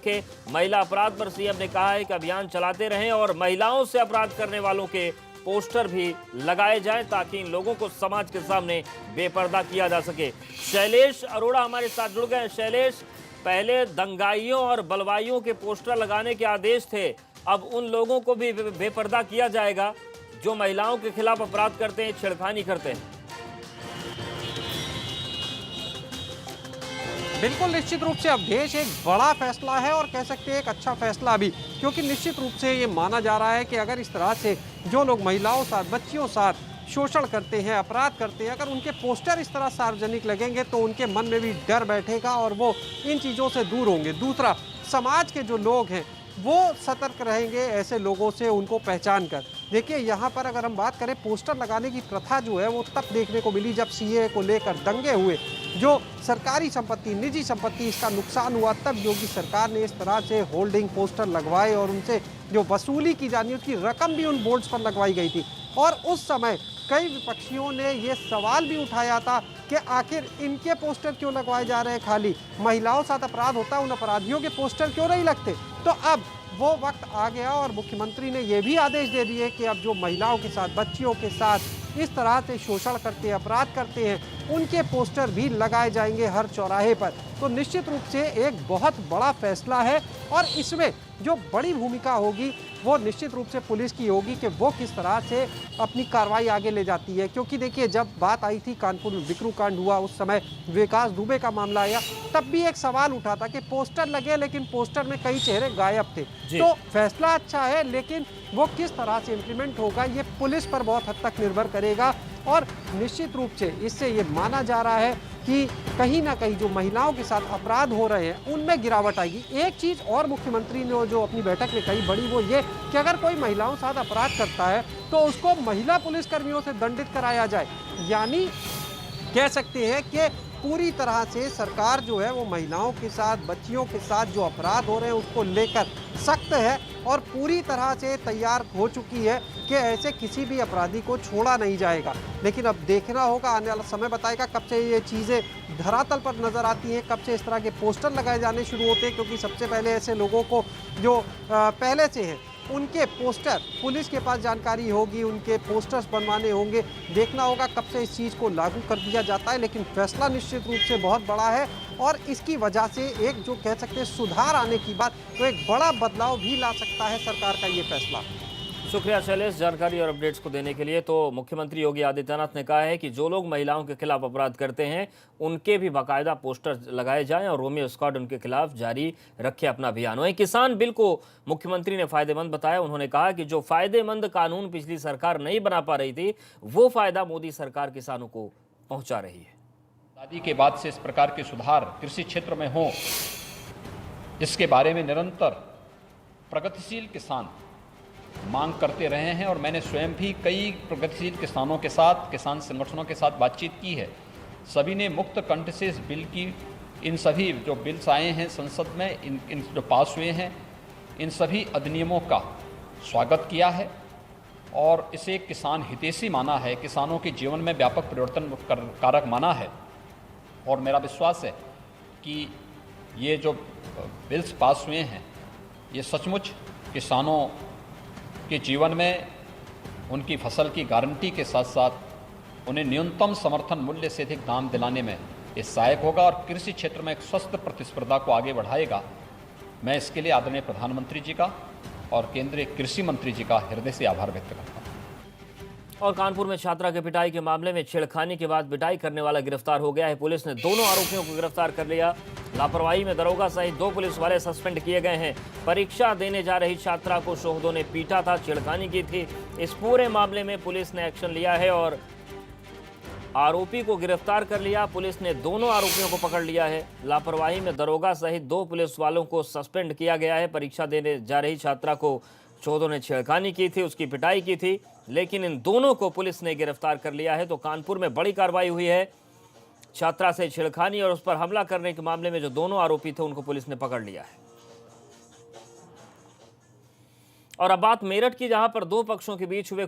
के महिला अपराध पर सीएम ने कहा है कि अभियान चलाते रहें और महिलाओं से अपराध करने वालों के पोस्टर भी लगाए जाएं ताकि इन लोगों को समाज के सामने बेपर्दा किया जा सके। शैलेश अरोड़ा हमारे साथ जुड़ गए। शैलेश, पहले दंगाइयों और बलवाइयों के पोस्टर लगाने के आदेश थे, अब उन लोगों को भी बेपर्दा किया जाएगा जो महिलाओं के खिलाफ अपराध करते हैं, छेड़खानी करते हैं। बिल्कुल, निश्चित रूप से अवधेश एक बड़ा फैसला है और कह सकते हैं एक अच्छा फैसला भी, क्योंकि निश्चित रूप से ये माना जा रहा है कि अगर इस तरह से जो लोग महिलाओं साथ, बच्चियों साथ शोषण करते हैं, अपराध करते हैं, अगर उनके पोस्टर इस तरह सार्वजनिक लगेंगे तो उनके मन में भी डर बैठेगा और वो इन चीज़ों से दूर होंगे। दूसरा, समाज के जो लोग हैं वो सतर्क रहेंगे ऐसे लोगों से, उनको पहचान कर। देखिए, यहाँ पर अगर हम बात करें, पोस्टर लगाने की प्रथा जो है वो तब देखने को मिली जब सीएए को लेकर दंगे हुए, जो सरकारी संपत्ति, निजी संपत्ति, इसका नुकसान हुआ, तब योगी सरकार ने इस तरह से होल्डिंग पोस्टर लगवाए और उनसे जो वसूली की जानी उसकी रकम भी उन बोर्ड्स पर लगवाई गई थी। और उस समय कई विपक्षियों ने ये सवाल भी उठाया था कि आखिर इनके पोस्टर क्यों लगवाए जा रहे हैं, खाली महिलाओं साथ अपराध होता है, उन अपराधियों के पोस्टर क्यों नहीं लगते। तो अब वो वक्त आ गया और मुख्यमंत्री ने ये भी आदेश दे दिए कि अब जो महिलाओं के साथ, बच्चियों के साथ इस तरह से शोषण करते हैं, अपराध करते हैं, उनके पोस्टर भी लगाए जाएंगे हर चौराहे पर। तो निश्चित रूप से एक बहुत बड़ा फैसला है और इसमें जो बड़ी भूमिका होगी वो निश्चित रूप से पुलिस की होगी कि वो किस तरह से अपनी कार्रवाई आगे ले जाती है। क्योंकि देखिए, जब बात आई थी कानपुर में बिकरू कांड हुआ, उस समय विकास दुबे का मामला आया, तब भी एक सवाल उठा था कि पोस्टर लगे लेकिन पोस्टर में कई चेहरे गायब थे। तो फैसला अच्छा है, लेकिन वो किस तरह से इम्प्लीमेंट होगा ये पुलिस पर बहुत हद तक निर्भर करेगा। और निश्चित रूप से इससे ये माना जा रहा है कि कहीं ना कहीं जो महिलाओं के साथ अपराध हो रहे हैं उनमें गिरावट आएगी। एक चीज़ और मुख्यमंत्री ने जो अपनी बैठक में कही बड़ी, वो ये कि अगर कोई महिलाओं के साथ अपराध करता है तो उसको महिला पुलिसकर्मियों से दंडित कराया जाए। यानी कह सकते हैं कि पूरी तरह से सरकार जो है वो महिलाओं के साथ, बच्चियों के साथ जो अपराध हो रहे हैं उसको लेकर सख्त है और पूरी तरह से तैयार हो चुकी है कि ऐसे किसी भी अपराधी को छोड़ा नहीं जाएगा। लेकिन अब देखना होगा, आने वाला समय बताएगा कब से ये चीज़ें धरातल पर नज़र आती हैं, कब से इस तरह के पोस्टर लगाए जाने शुरू होते हैं। क्योंकि सबसे पहले ऐसे लोगों को जो पहले से हैं उनके पोस्टर पुलिस के पास जानकारी होगी, उनके पोस्टर्स बनवाने होंगे। देखना होगा कब से इस चीज़ को लागू कर दिया जाता है। लेकिन फैसला निश्चित रूप से बहुत बड़ा है और इसकी वजह से एक जो कह सकते हैं सुधार आने की बात, तो एक बड़ा बदलाव भी ला सकता है सरकार का ये फैसला। शुक्रिया शैलेश, जानकारी और अपडेट्स को देने के लिए। तो मुख्यमंत्री योगी आदित्यनाथ ने कहा है कि जो लोग महिलाओं के खिलाफ अपराध करते हैं उनके भी बाकायदा पोस्टर लगाए जाएं और रोमियो स्क्वाड उनके खिलाफ जारी रखे अपना अभियान। वहीं किसान बिल को मुख्यमंत्री ने फायदेमंद बताया। उन्होंने कहा कि जो फायदेमंद कानून पिछली सरकार नहीं बना पा रही थी, वो फायदा मोदी सरकार किसानों को पहुंचा रही है। आजादी के बाद से इस प्रकार के सुधार कृषि क्षेत्र में हो, इसके बारे में निरंतर प्रगतिशील किसान मांग करते रहे हैं और मैंने स्वयं भी कई प्रगतिशील किसानों के साथ, किसान संगठनों के साथ बातचीत की है। सभी ने मुक्त कंठ से इस बिल की, इन सभी जो बिल्स आए हैं संसद में, इन जो पास हुए हैं, इन सभी अधिनियमों का स्वागत किया है और इसे किसान हितैषी माना है, किसानों के जीवन में व्यापक परिवर्तन कारक माना है। और मेरा विश्वास है कि ये जो बिल्स पास हुए हैं ये सचमुच किसानों के जीवन में उनकी फसल की गारंटी के साथ साथ उन्हें न्यूनतम समर्थन मूल्य से अधिक दाम दिलाने में ये सहायक होगा और कृषि क्षेत्र में एक स्वस्थ प्रतिस्पर्धा को आगे बढ़ाएगा। मैं इसके लिए आदरणीय प्रधानमंत्री जी का और केंद्रीय कृषि मंत्री जी का हृदय से आभार व्यक्त करता हूँ। और कानपुर में छात्रा के पिटाई के मामले में छेड़खानी के बाद पिटाई करने वाला गिरफ्तार हो गया है। पुलिस ने दोनों आरोपियों को गिरफ्तार कर लिया। लापरवाही में दरोगा सहित 2 पुलिस वाले सस्पेंड किए गए हैं। परीक्षा देने जा रही छात्रा को शोहदों ने पीटा था, छेड़खानी की थी। इस पूरे मामले में पुलिस ने एक्शन लिया है और आरोपी को गिरफ्तार कर लिया। पुलिस ने दोनों आरोपियों को पकड़ लिया है। लापरवाही में दरोगा सहित 2 पुलिस वालों को सस्पेंड किया गया है। परीक्षा देने जा रही छात्रा को शोहदों ने छेड़खानी की थी, उसकी पिटाई की थी, लेकिन इन दोनों को पुलिस ने गिरफ्तार कर लिया है। तो कानपुर में बड़ी कार्रवाई हुई है। छात्रा से छेड़खानी और उस पर हमला करने के मामले में जो दोनों आरोपी थे उनको पुलिस ने पकड़ लिया है। और अब बात मेरठ की, जहां पर 2 पक्षों के बीच हुए